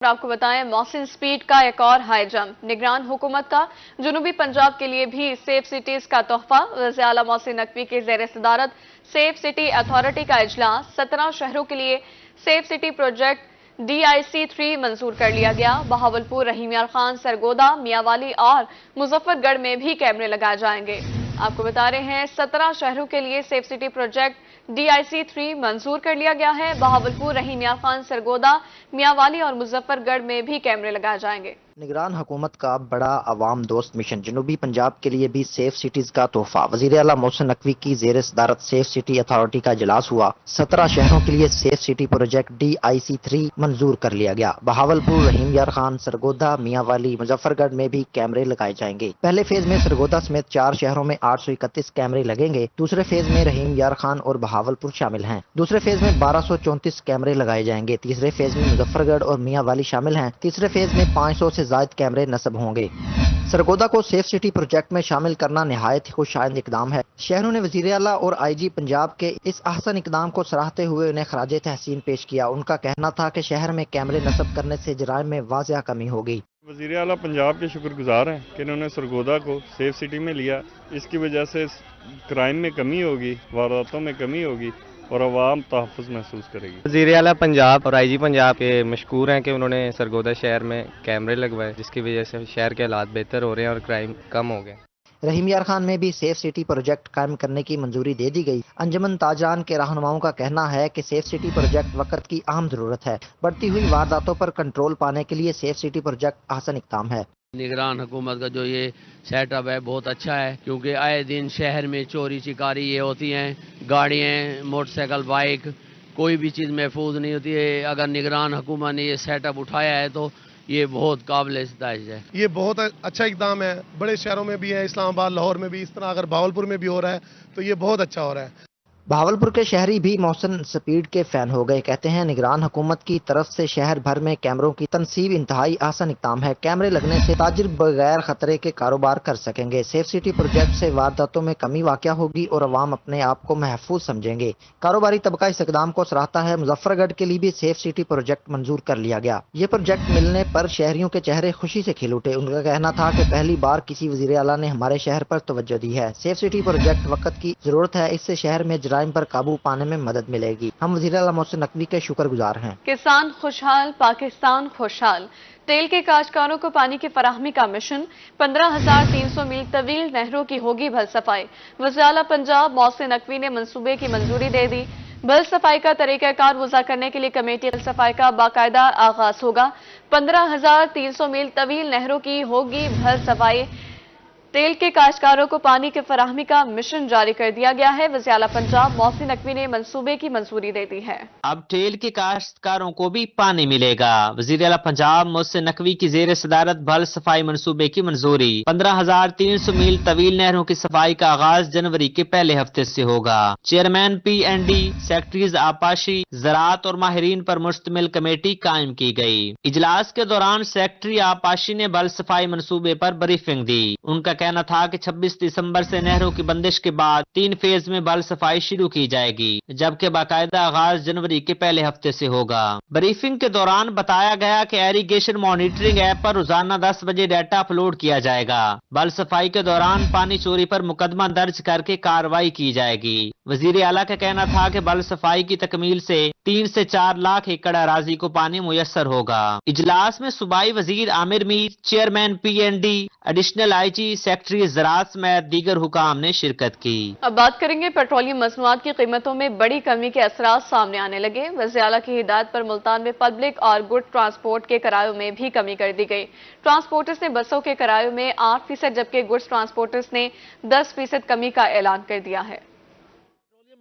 आपको बताएं, महसिन स्पीड का एक और हाई जंप। निगरान हुकूमत का जनूबी पंजाब के लिए भी सेफ सिटीज का तोहफा। वज़ीर आला महसिन नकवी के ज़ेर सदारत सेफ सिटी अथॉरिटी का इजलास। 17 शहरों के लिए सेफ सिटी प्रोजेक्ट DIC-3 मंजूर कर लिया गया। बहावलपुर, रहीम यार खान, सरगोदा, मियांवाली और मुजफ्फरगढ़ में भी कैमरे लगाए जाएंगे। आपको बता रहे हैं, 17 शहरों के लिए सेफ सिटी प्रोजेक्ट DIC-3 मंजूर कर लिया गया है। बहावलपुर, रहीम यार खान, सरगोदा, मियांवाली और मुजफ्फरगढ़ में भी कैमरे लगाए जाएंगे। निगरान हुकूमत का बड़ा अवाम दोस्त मिशन। जनूबी पंजाब के लिए भी सेफ सिटीज का तोहफा। वज़ीर आला महसिन नकवी की ज़ेर सदारत सेफ सिटी अथॉरिटी का इजलास हुआ। 17 शहरों के लिए सेफ सिटी प्रोजेक्ट DIC-3 मंजूर कर लिया गया। बहावलपुर, रहीम यार खान, सरगोदा, मियांवाली, मुजफ्फरगढ़ में भी कैमरे लगाए जाएंगे। पहले फेज में सरगोदा समेत 4 शहरों में 831 कैमरे लगेंगे। दूसरे फेज में रहीम यार खान और बहावलपुर शामिल हैं। दूसरे फेज में 1234 कैमरे लगाए जाएंगे। तीसरे फेज में मुजफ्फरगढ़ और मियांवाली शामिल हैं। तीसरे फेज में 500 से ज्यादा कैमरे नस्ब होंगे। सरगोदा को सेफ सिटी प्रोजेक्ट में शामिल करना निहायत ही खुशाइंद इकदाम है। शहरों ने वज़ीर आला और IG पंजाब के इस अहसन इकदाम को सराहते हुए उन्हें खराजे तहसीन पेश किया। उनका कहना था कि शहर में कैमरे नस्ब करने से जराइम में वाज़िया कमी होगी। वज़ीर आला पंजाब के शुक्रगुजार हैं कि इन्होंने सरगोदा को सेफ सिटी में लिया। इसकी वजह से क्राइम में कमी होगी, वारदातों में कमी होगी और अवाम तहफ़्फ़ुज़ महसूस करेगी। वज़ीर आला पंजाब और IG पंजाब के मशकूर हैं कि उन्होंने सरगोदा शहर में कैमरे लगवाए, जिसकी वजह से शहर के हालात बेहतर हो रहे हैं और क्राइम कम हो गए। रहीम यार खान में भी सेफ सिटी प्रोजेक्ट कायम करने की मंजूरी दे दी गई। अंजमन ताजरान के रहनुमाओं का कहना है कि सेफ सिटी प्रोजेक्ट वक्त की अहम जरूरत है। बढ़ती हुई वारदातों पर कंट्रोल पाने के लिए सेफ सिटी प्रोजेक्ट अहसन इक़दाम है। निगरान हुकूमत का जो ये सेटअप है बहुत अच्छा है, क्योंकि आए दिन शहर में चोरी चिकारी ये होती हैं। गाड़ियाँ, मोटरसाइकिल, बाइक, कोई भी चीज़ महफूज नहीं होती है। अगर निगरान हुकूमत ने ये सेटअप उठाया है तो ये बहुत काबिल इस्ताइश है। ये बहुत अच्छा इक़दाम है। बड़े शहरों में भी है, इस्लामाबाद, लाहौर में भी, इस तरह अगर बहावलपुर में भी हो रहा है तो ये बहुत अच्छा हो रहा है। बहावलपुर के शहरी भी महसिन स्पीड के फैन हो गए। कहते हैं, निगरान हुकूमत की तरफ से शहर भर में कैमरों की तनसीब इंतहाई आसान इक़दाम है। कैमरे लगने से ताजिर बगैर खतरे के कारोबार कर सकेंगे। सेफ सिटी प्रोजेक्ट से वारदातों में कमी वाक़या होगी और अवाम अपने आप को महफूज समझेंगे। कारोबारी तबका इस इक़दाम को सराहता है। मुजफ्फरगढ़ के लिए भी सेफ सिटी प्रोजेक्ट मंजूर कर लिया गया। ये प्रोजेक्ट मिलने पर शहरियों के चेहरे खुशी से खिल उठे। उनका कहना था कि पहली बार किसी वज़ीर आला ने हमारे शहर पर तवज्जो दी है। सेफ सिटी प्रोजेक्ट वक्त की जरूरत है। इससे शहर में जराइम पर काबू पाने में मदद मिलेगी। हम वज़ीर आला महसिन नकवी के शुक्रगुजार हैं। किसान खुशहाल, पाकिस्तान खुशहाल। तेल के काश्तकारों को पानी की फराहमी का मिशन। 15,300 मील तवील नहरों की होगी भल सफाई। वज़ीर आला पंजाब महसिन नकवी ने मंसूबे की मंजूरी दे दी। भल सफाई का तरीकाकार वज़ा करने के लिए कमेटी भल सफाई का बाकायदा आगाज होगा। 15,300 मील तवील नहरों की होगी भल सफाई। तेल के काश्तकारों को पानी की फराहमी का मिशन जारी कर दिया गया है। वज़ीर आला पंजाब महसिन नकवी ने मंसूबे की मंजूरी दे दी है। अब तेल के काश्तकारों को भी पानी मिलेगा। वज़ीर आला पंजाब महसिन नकवी की ज़ेर सदारत भल सफाई मंसूबे की मंजूरी। 15,300 मील तवील नहरों की सफाई का आगाज जनवरी के पहले हफ्ते से होगा। चेयरमैन PND, सेक्रेटरीज आपाशी, ज़राअत और माहिरीन पर मुश्तमिल कमेटी कायम की गई। इजलास के दौरान सेक्रेटरी आपाशी ने भल सफाई मंसूबे पर ब्रीफिंग दी। उनका कहना था कि 26 दिसंबर से नहरों की बंदिश के बाद 3 फेज में भल सफाई शुरू की जाएगी, जबकि बाकायदा आगाज जनवरी के पहले हफ्ते से होगा। ब्रीफिंग के दौरान बताया गया कि एरीगेशन मॉनिटरिंग ऐप पर रोजाना 10 बजे डाटा अपलोड किया जाएगा। भल सफाई के दौरान पानी चोरी पर मुकदमा दर्ज करके कार्रवाई की जाएगी। वजीर आला का कहना था कि भल सफाई की तकमील से 3 से 4 लाख एकड़ अराजी को पानी मुयस्सर होगा। इजलास में सूबाई वजीर Aamir Mir, chairman PND, additional IG, secretary ज़राअत समेत दीगर हुकाम ने शिरकत की। अब बात करेंगे पेट्रोलियम मसनूआत की कीमतों में बड़ी कमी के असरात सामने आने लगे। वज़ीर आला की हिदायत पर मुल्तान में पब्लिक और गुड ट्रांसपोर्ट के किरायों में भी कमी कर दी गई। ट्रांसपोर्टर्स ने बसों के किरायों में 8%, जबकि गुड्स ट्रांसपोर्टर्स ने 10% कमी का ऐलान कर दिया है।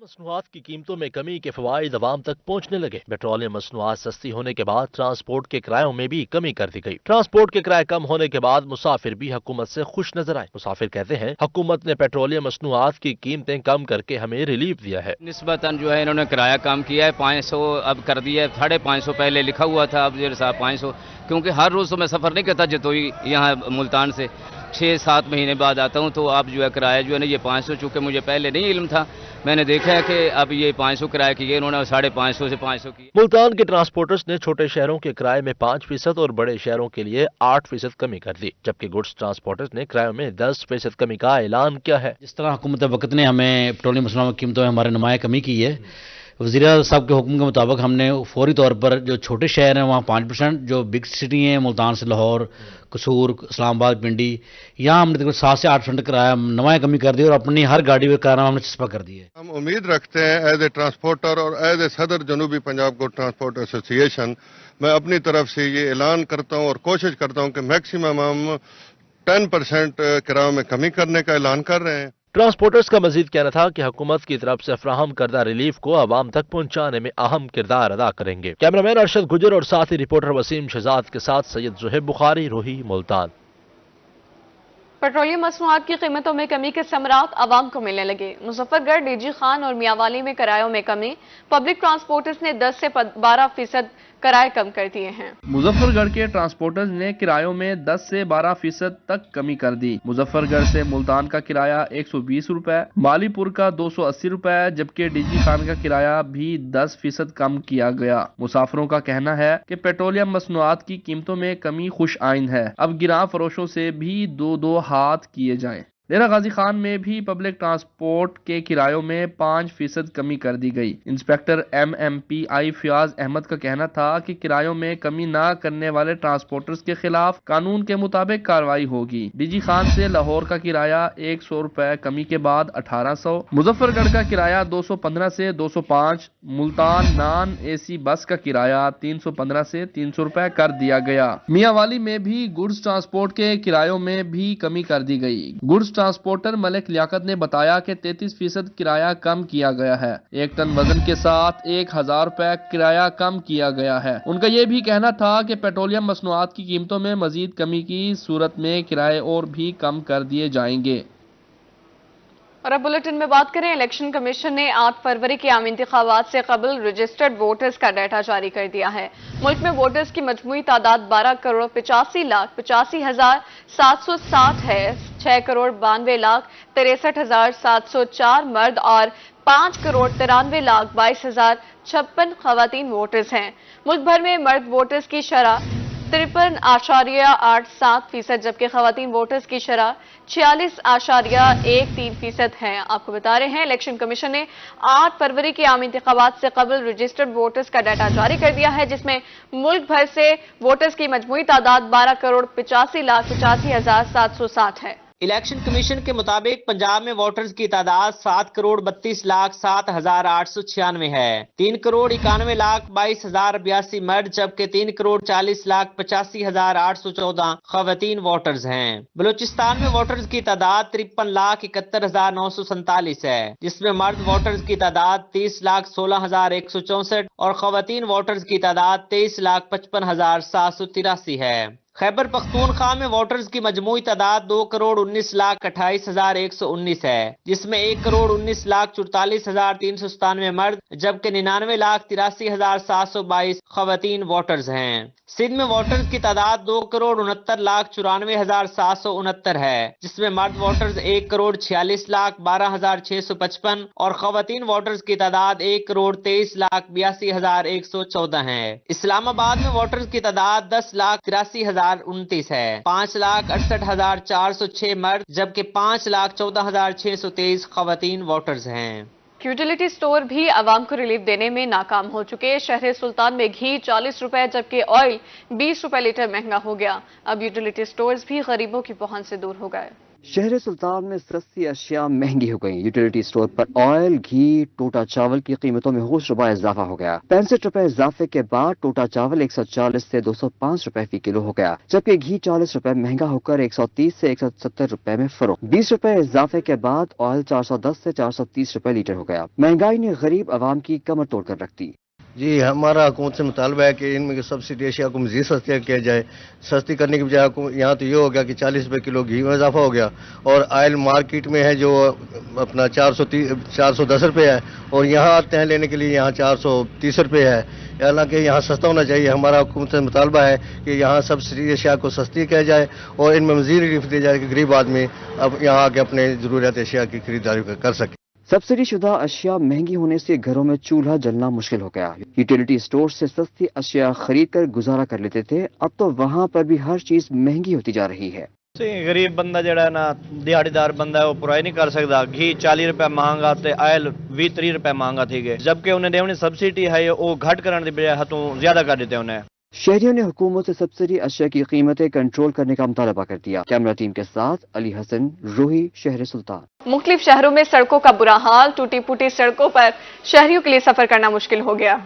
मसनूआत की कीमतों में कमी के फवाइद अवाम तक पहुँचने लगे। पेट्रोलियम मसनूआत सस्ती होने के बाद ट्रांसपोर्ट के किरायों में भी कमी कर दी गई। ट्रांसपोर्ट के किराए कम होने के बाद मुसाफिर भी हुकूमत से खुश नजर आए। मुसाफिर कहते हैं, हुकूमत ने पेट्रोलियम मसनूआत की कीमतें कम करके हमें रिलीफ दिया है। निस्बतन जो है इन्होंने किराया कम किया है, 500 अब कर दिया है। 550 पहले लिखा हुआ था, अब जो 500, क्योंकि हर रोज तो मैं सफर नहीं करता जतोई यहाँ मुल्तान से 6-7 महीने बाद आता हूँ, तो अब जो है किराया जो है ना ये 500, चूँकि मुझे पहले नहीं इल्म था, میں نے دیکھا ہے کہ اب یہ 500 کرایہ کی ہے، انہوں نے 550 سے 500 کی۔ ملتان کے ٹرانسپورٹرز نے چھوٹے شہروں کے کرائے میں 5% اور بڑے شہروں کے لیے 8% کمی کر دی، جبکہ گڈز ٹرانسپورٹرز نے کرایوں میں 10% کمی کا اعلان کیا ہے۔ جس طرح حکومت وقت نے ہمیں پیٹرولیم مصنوعات کی قیمتوں میں ہمارے نمایاں کمی کی ہے، وزیر اعظم صاحب کے حکم کے مطابق ہم نے فوری طور پر جو چھوٹے شہر ہیں وہاں 5%، جو بگ سٹی ہیں ملتان سے لاہور، قصور، اسلام آباد، پنڈی، یہاں ہم نے تقریباً 7 سے 8% کرایہ نمایاں کمی کر دی اور اپنی ہر گاڑی پہ کرایہ ہم نے چسپاں کر دی ہے۔ ہم امید رکھتے ہیں ایز اے ٹرانسپورٹر اور ایز اے صدر جنوبی پنجاب کو ٹرانسپورٹ ایسوسی ایشن، میں اپنی طرف سے یہ اعلان کرتا ہوں اور کوشش کرتا ہوں کہ میکسیمم ہم 10% کرایوں میں کمی کرنے کا اعلان کر رہے ہیں۔ ٹرانسپورٹرز کا مزید کہنا تھا کہ حکومت کی طرف سے فراہم کردہ ریلیف کو عوام تک پہنچانے میں اہم کردار ادا کریں گے۔ کیمرامین ارشد گجر اور ساتھی رپورٹر وسیم شہزاد کے ساتھ سید زہیب بخاری، روہی، ملتان۔ پیٹرولیم مصنوعات کی قیمتوں میں کمی کے ثمرات عوام کو ملنے لگے۔ مظفر گڑھ، ڈی جی خان اور میاوالی میں کرایوں میں کمی، پبلک ٹرانسپورٹرز نے 10 سے 12% کرائے کم کر دیے ہیں۔ مظفر گڑھ کے ٹرانسپورٹرز نے کرایوں میں 10 سے 12% تک کمی کر دی۔ مظفر گڑھ سے ملتان کا کرایہ 120 روپے، مالی پور کا 280 روپے، جبکہ ڈی جی خان کا کرایہ بھی 10% کم کیا گیا۔ مسافروں کا کہنا ہے کہ پیٹرولیم مصنوعات کی قیمتوں میں کمی خوش آئند ہے، اب گراں فروشوں سے بھی دو ہاتھ کیے جائیں۔ ڈیرہ غازی خان میں بھی پبلک ٹرانسپورٹ کے کرایوں میں 5% کمی کر دی گئی۔ انسپیکٹر MMPI فیاض احمد کا کہنا تھا کہ کرایوں میں کمی نہ کرنے والے ٹرانسپورٹرز کے خلاف قانون کے مطابق کارروائی ہوگی۔ ڈی جی خان سے لاہور کا کرایہ 100 روپے کمی کے بعد 1800، مظفر گڑھ کا کرایہ 215 سے 205، ملتان نان AC بس کا کرایہ 315 سے 300 روپے کر دیا گیا۔ میاوالی میں بھی گڈز ٹرانسپورٹ کے کرایوں میں بھی کمی کر دی گئی۔ گڈز ٹرانسپورٹر ملک لیاقت نے بتایا کہ 33% کرایہ کم کیا گیا ہے، 1 ٹن وزن کے ساتھ 1000 روپے کرایہ کم کیا گیا ہے۔ ان کا یہ بھی کہنا تھا کہ پیٹرولیم مصنوعات کی قیمتوں میں مزید کمی کی صورت میں کرائے اور بھی کم کر دیے جائیں گے۔ اور اب بلیٹن میں بات کریں، الیکشن کمیشن نے 8 فروری کے عام انتخابات سے قبل رجسٹرڈ ووٹرز کا ڈیٹا جاری کر دیا ہے۔ ملک میں ووٹرز کی مجموعی تعداد 12,85,82,760 ہے۔ 6,92,63,704 مرد اور 5,93,22,056 خواتین ووٹرز ہیں۔ ملک بھر میں مرد ووٹرز کی شرح 53.87%، جبکہ خواتین ووٹرز کی شرح 46.13% ہے۔ آپ کو بتا رہے ہیں الیکشن کمیشن نے 8 فروری کے عام انتخابات سے قبل رجسٹرڈ ووٹرز کا ڈیٹا جاری کر دیا ہے، جس میں ملک بھر سے ووٹرز کی مجموعی تعداد 12,85,85,760 ہے۔ الیکشن کمیشن کے مطابق پنجاب میں ووٹرز کی تعداد 7,32,07,896 ہے۔ 3,91,22,082 مرد جبکہ 3,40,85,814 خواتین ووٹرز ہیں۔ بلوچستان میں ووٹرز کی تعداد 53,71,947 ہے، جس میں مرد ووٹرز کی تعداد 30,16,164 اور خواتین ووٹرز کی تعداد 23,55,783 ہے۔ خیبر پختونخوا میں ووٹرز کی مجموعی تعداد 2,19,28,119 ہے، جس میں 1,19,44,397 مرد جبکہ 99,83,722 خواتین ووٹرز ہیں۔ سندھ میں ووٹرز کی تعداد 2,69,94,769 ہے، جس میں مرد ووٹرز 1,46,12,655 اور خواتین ووٹرز کی تعداد 1,23,82,114 ہے۔ اسلام آباد میں ووٹرز کی تعداد 10,83,029 ہے، 5,68,406 مرد جبکہ 5,14,623 خواتین ووٹرز ہیں۔ یوٹیلیٹی سٹور بھی عوام کو ریلیف دینے میں ناکام ہو چکے۔ شہر سلطان میں گھی 40 روپے جبکہ آئل 20 روپے لیٹر مہنگا ہو گیا۔ اب یوٹیلیٹی سٹورز بھی غریبوں کی پہنچ سے دور ہو گئے۔ شہر سلطان میں سستی اشیاء مہنگی ہو گئیں۔ یوٹیلیٹی سٹور پر آئل، گھی، ٹوٹا چاول کی قیمتوں میں ہوش ربا اضافہ ہو گیا۔ 65 روپے اضافے کے بعد ٹوٹا چاول 140 سے 205 روپے فی کلو ہو گیا، جبکہ گھی 40 روپے مہنگا ہو کر 130 سے 170 روپے میں فروخت۔ 20 روپے اضافے کے بعد آئل 410 سے 430 روپے لیٹر ہو گیا۔ مہنگائی نے غریب عوام کی کمر توڑ کر رکھ دی۔ جی ہمارا حکومت سے مطالبہ ہے کہ ان میں سبسڈی اشیاء کو مزید سستی کیا جائے۔ سستی کرنے کی بجائے یہاں تو یہ ہو گیا کہ 40 روپے کلو گھی میں اضافہ ہو گیا، اور آئل مارکیٹ میں ہے جو اپنا 410 روپے ہے، اور یہاں آتے ہیں لینے کے لیے یہاں 430 روپے ہے۔ حالانکہ یہاں سستا ہونا چاہیے۔ ہمارا حکومت سے مطالبہ ہے کہ یہاں سبسڈی اشیاء کو سستی کیا جائے اور ان میں مزید ریلیف دی جائے کہ غریب آدمی اب یہاں آ کے اپنے ضروریات اشیاء کی خریداری کر سکے۔ सब्सिडी शुदा अशिया महंगी होने से घरों में चूल्हा जलना मुश्किल हो गया। यूटिलिटी स्टोर से सस्ती अशिया खरीद कर गुजारा कर लेते थे, अब तो वहाँ पर भी हर चीज महंगी होती जा रही है। गरीब बंदा जड़ा ना दिहाड़ीदार बंदा है वो पूरा ही नहीं कर सकता। घी 40 रुपए महंगा ते आयल 20-30 रुपए महंगा थी गए, जबकि उन्हें देवनी सब्सिडी है वो घट करने की बजाय हतों ज्यादा कर देते उन्हें। शहरियों ने हुकूमत से सब्सिडी अशिया की कीमतें कंट्रोल करने का मुतालबा कर दिया। कैमरा टीम के साथ अली हसन, रोही, शहर सुल्तान। मुख्तलिफ शहरों में सड़कों का बुरा हाल, टूटी फूटी सड़कों पर शहरियों के लिए सफर करना मुश्किल हो गया।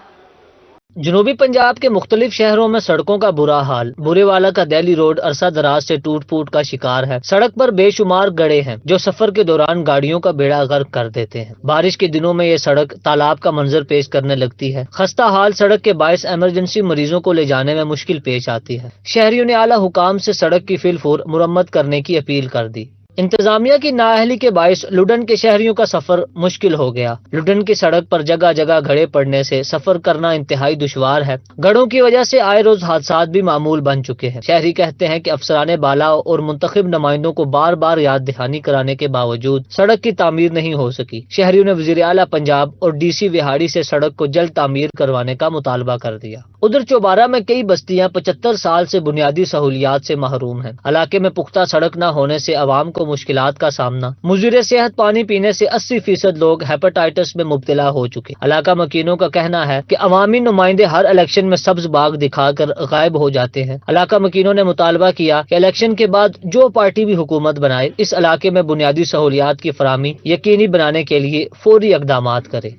जनूबी पंजाब के मुख्तलिफ शहरों में सड़कों का बुरा हाल। बुरेवाला का दिल्ली रोड अरसा दराज से टूट फूट का शिकार है। सड़क पर बेशुमार गड्ढे हैं जो सफर के दौरान गाड़ियों का बेड़ा गर्क कर देते हैं। बारिश के दिनों में ये सड़क तालाब का मंजर पेश करने लगती है। खस्ता हाल सड़क के बायस इमरजेंसी मरीजों को ले जाने में मुश्किल पेश आती है। शहरियों ने आला हुकाम से सड़क की फिलफूर मुरम्मत करने की अपील कर दी। इंतजामिया की नाअहली के बायस लुडन के शहरियों का सफर मुश्किल हो गया। लुडन की सड़क पर जगह जगह गड्ढे पड़ने से सफर करना इंतहाई दुश्वार है। गड्ढों की वजह से आए रोज हादसात भी मामूल बन चुके हैं। शहरी कहते हैं कि अफसराने बाला और मुंतखब नुमाइंदों को बार बार याद दहानी कराने के बावजूद सड़क की तामीर नहीं हो सकी। शहरियों ने वज़ीर आला पंजाब और DC विहाड़ी से सड़क को जल्द तामीर करवाने का मुतालबा कर दिया। उधर चौबारा में कई बस्तियां 75 साल से बुनियादी सहूलियात से महरूम हैं। इलाके में पुख्ता सड़क न होने से अवाम को मुश्किलात का सामना। मुज़ीर सेहत पानी पीने से 80% लोग हेपेटाइटिस में मुब्तला हो चुके। इलाका मकीनों का कहना है कि अवामी नुमाइंदे हर इलेक्शन में सब्ज बाग दिखाकर गायब हो जाते हैं। इलाका मकीनों ने मुतालबा किया कि इलेक्शन के बाद जो पार्टी भी हुकूमत बनाए इस इलाके में बुनियादी सहूलियात की फराहमी यकीनी बनाने के लिए फौरी इक़दामात करे।